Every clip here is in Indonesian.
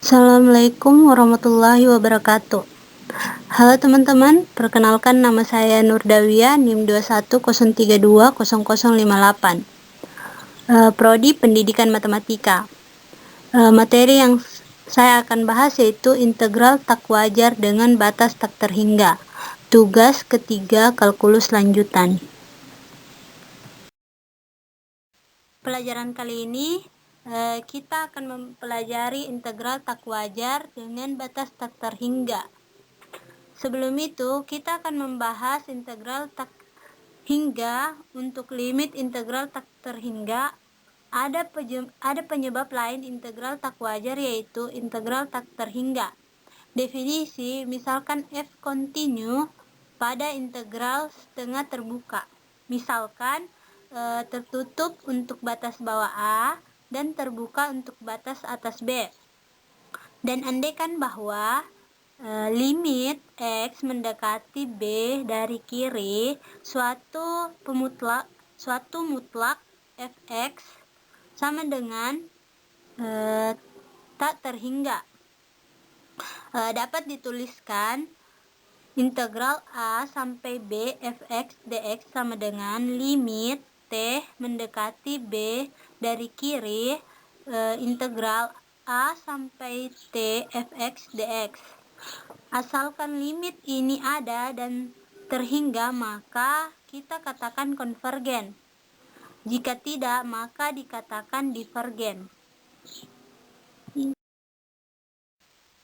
Assalamualaikum warahmatullahi wabarakatuh. Halo teman-teman, perkenalkan nama saya Nurdawia, NIM 2103200058. Prodi Pendidikan Matematika. Materi yang saya akan bahas yaitu integral tak wajar dengan batas tak terhingga. Tugas ketiga kalkulus lanjutan. Pelajaran kali ini kita akan mempelajari integral tak wajar dengan batas tak terhingga. Sebelum itu, kita akan membahas integral tak hingga. Untuk limit integral tak terhingga, ada penyebab lain integral tak wajar, yaitu integral tak terhingga. Definisi, misalkan f kontinu pada integral setengah terbuka. Misalkan tertutup untuk batas bawah A dan terbuka untuk batas atas B. Dan andaikan bahwa limit X mendekati B dari kiri suatu mutlak fx sama dengan tak terhingga. Dapat dituliskan integral A sampai B fx dx sama dengan limit T mendekati B dari kiri integral A sampai T fx dx. Asalkan limit ini ada dan terhingga, maka kita katakan konvergen. Jika tidak, maka dikatakan divergen.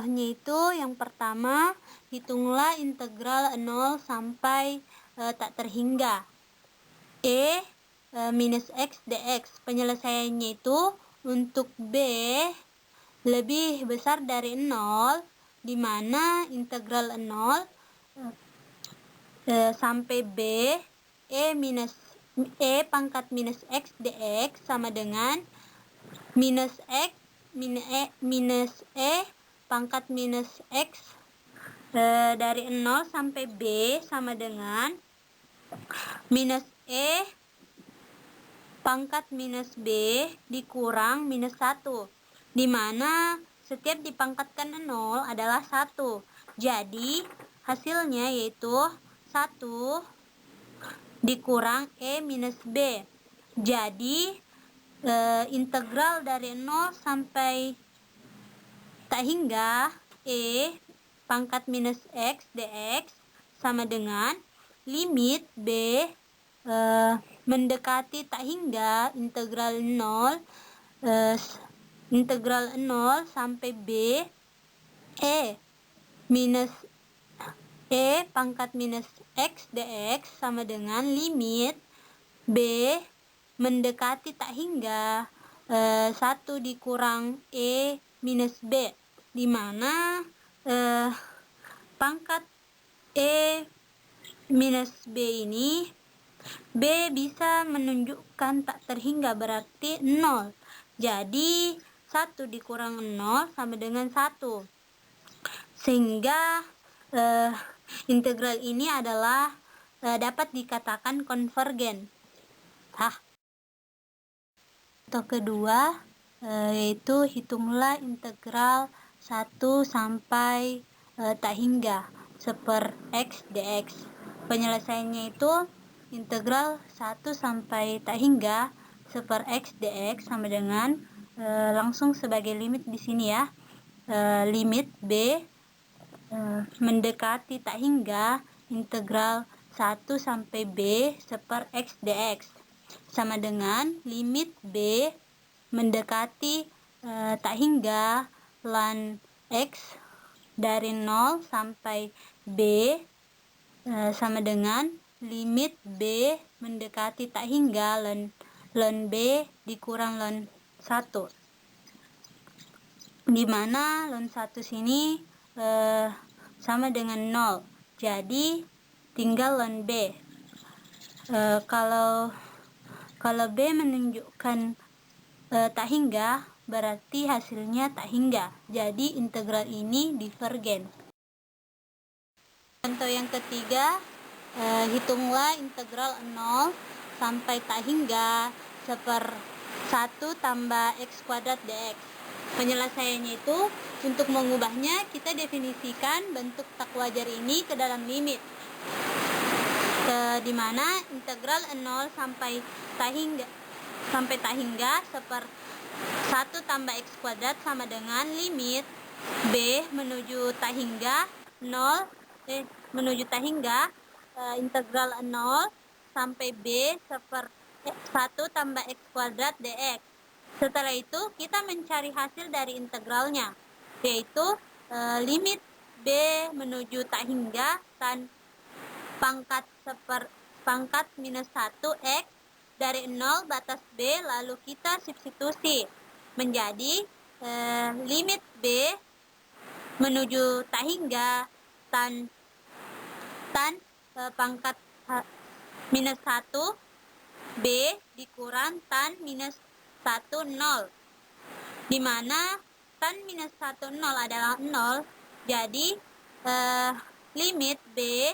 Itu yang pertama, hitunglah integral 0 sampai tak terhingga minus x dx. Penyelesaiannya itu untuk B lebih besar dari 0, di mana integral 0 sampai B e pangkat minus x dx sama dengan minus e pangkat minus x dari 0 sampai B sama dengan minus e pangkat minus B dikurang minus 1, di mana setiap dipangkatkan 0 adalah 1. Jadi hasilnya yaitu 1 dikurang e minus B. Jadi integral dari 0 sampai tak hingga e pangkat minus x dx sama dengan limit B mendekati tak hingga integral 0 sampai B e pangkat minus x dx sama dengan limit B mendekati tak hingga 1 dikurang e minus B, di mana pangkat e minus B ini B bisa menunjukkan tak terhingga, berarti 0. Jadi 1 dikurang 0 sama dengan 1. Sehingga integral ini adalah dapat dikatakan konvergen. Contoh kedua yaitu hitunglah integral 1 sampai tak hingga seper x dx. Penyelesaiannya itu integral 1 sampai tak hingga seper x dx sama dengan langsung sebagai limit di sini ya, limit B mendekati tak hingga integral 1 sampai B seper x dx sama dengan limit B mendekati tak hingga ln x dari 0 sampai B sama dengan limit B mendekati tak hingga ln B dikurang ln 1, di mana ln 1 sini sama dengan 0. Jadi tinggal ln B. Kalau B menunjukkan tak hingga, berarti hasilnya tak hingga. Jadi integral ini divergen. Contoh yang ketiga, hitunglah integral 0 sampai tak hingga seper 1 tambah x kuadrat dx. Penyelesaiannya itu, untuk mengubahnya kita definisikan bentuk tak wajar ini ke dalam limit, di mana integral 0 sampai tak hingga 1 tambah x kuadrat sama dengan limit b menuju tak hingga integral 0 sampai b 1 tambah x kuadrat dx. Setelah itu kita mencari hasil dari integralnya, yaitu limit b menuju tak hingga tan pangkat minus 1 x dari 0 batas b, lalu kita substitusi menjadi limit b menuju tak hingga tan pangkat minus 1 b dikurang tan minus 1 0, di mana tan minus 1 0 adalah 0. Jadi limit b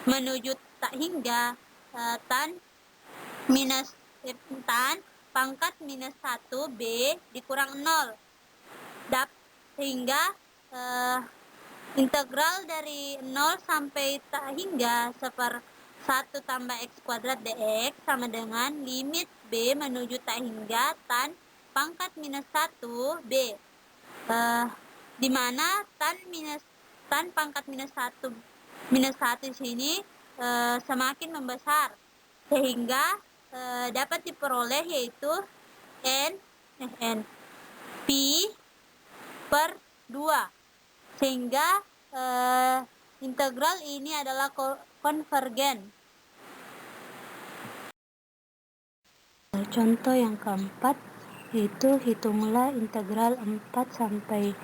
menuju tak hingga tan pangkat minus 1 b dikurang 0, sehingga integral dari 0 sampai tak hingga 1 tambah x kuadrat dx sama dengan limit b menuju tak hingga tan pangkat minus 1 b, di mana tan pangkat minus 1 di sini semakin membesar, sehingga dapat diperoleh yaitu P per 2, sehingga integral ini adalah konvergen. Contoh yang keempat yaitu hitunglah integral 4 sampai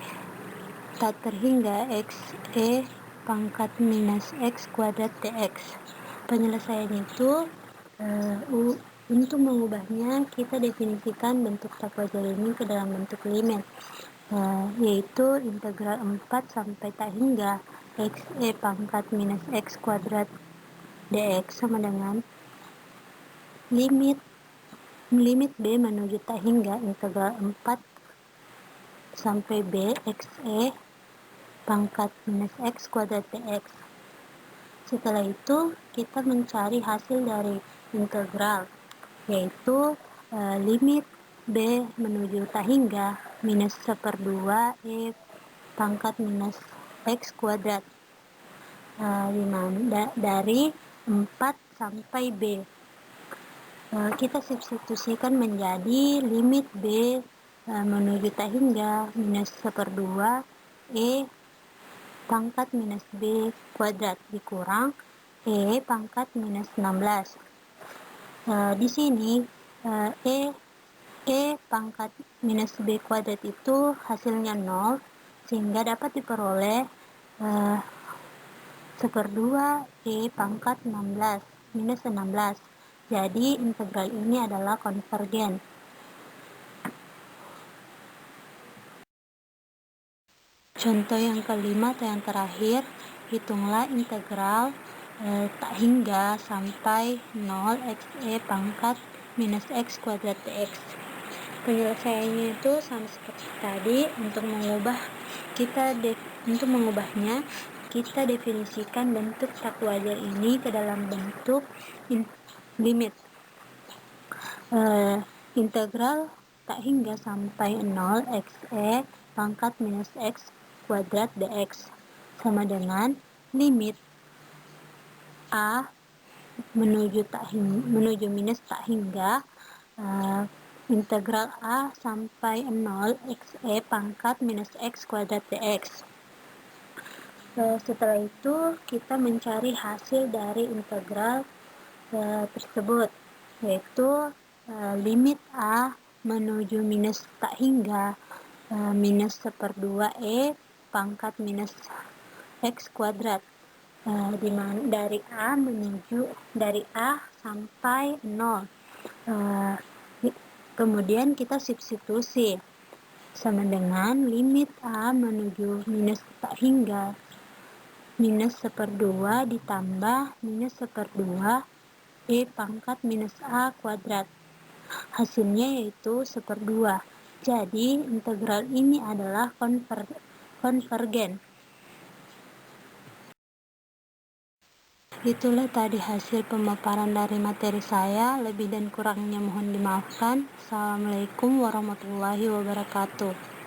tak terhingga x pangkat minus x kuadrat dx. Penyelesaian itu untuk mengubahnya kita definisikan bentuk tak wajar ini ke dalam bentuk limit, yaitu integral 4 sampai tak hingga x pangkat minus x kuadrat dx sama dengan limit b menuju tak hingga integral 4 sampai b x pangkat minus x kuadrat dx. Setelah itu kita mencari hasil dari integral, yaitu limit b menuju tak hingga minus 1/2 pangkat minus x kuadrat dari 4 sampai b. Kita substitusikan menjadi limit b menuju tak hingga minus 1/2 pangkat minus b kuadrat dikurang pangkat minus 16. Di sini pangkat minus b kuadrat itu hasilnya 0, sehingga dapat diperoleh 1/2 pangkat 16 minus 16. Jadi integral ini adalah konvergen. Contoh yang kelima atau yang terakhir, hitunglah integral tak hingga sampai 0 x pangkat minus x kuadrat dx. Penyelesaiannya itu sama seperti tadi. Untuk mengubahnya kita definisikan bentuk tak wajar ini ke dalam bentuk limit. Integral tak hingga sampai 0 x pangkat minus x kuadrat dx sama dengan limit a menuju minus tak hingga integral a sampai 0 x pangkat minus x kuadrat dx. Setelah itu kita mencari hasil dari integral tersebut, yaitu limit a menuju minus tak hingga minus 1/2 pangkat minus x kuadrat, dari a sampai 0. Kemudian kita substitusi sama dengan limit a menuju minus tak hingga minus 1/2 ditambah minus 1/2 pangkat minus a kuadrat. Hasilnya yaitu 1/2. Jadi, integral ini adalah konvergen. Itulah tadi hasil pemaparan dari materi saya. Lebih dan kurangnya mohon dimaafkan. Assalamualaikum warahmatullahi wabarakatuh.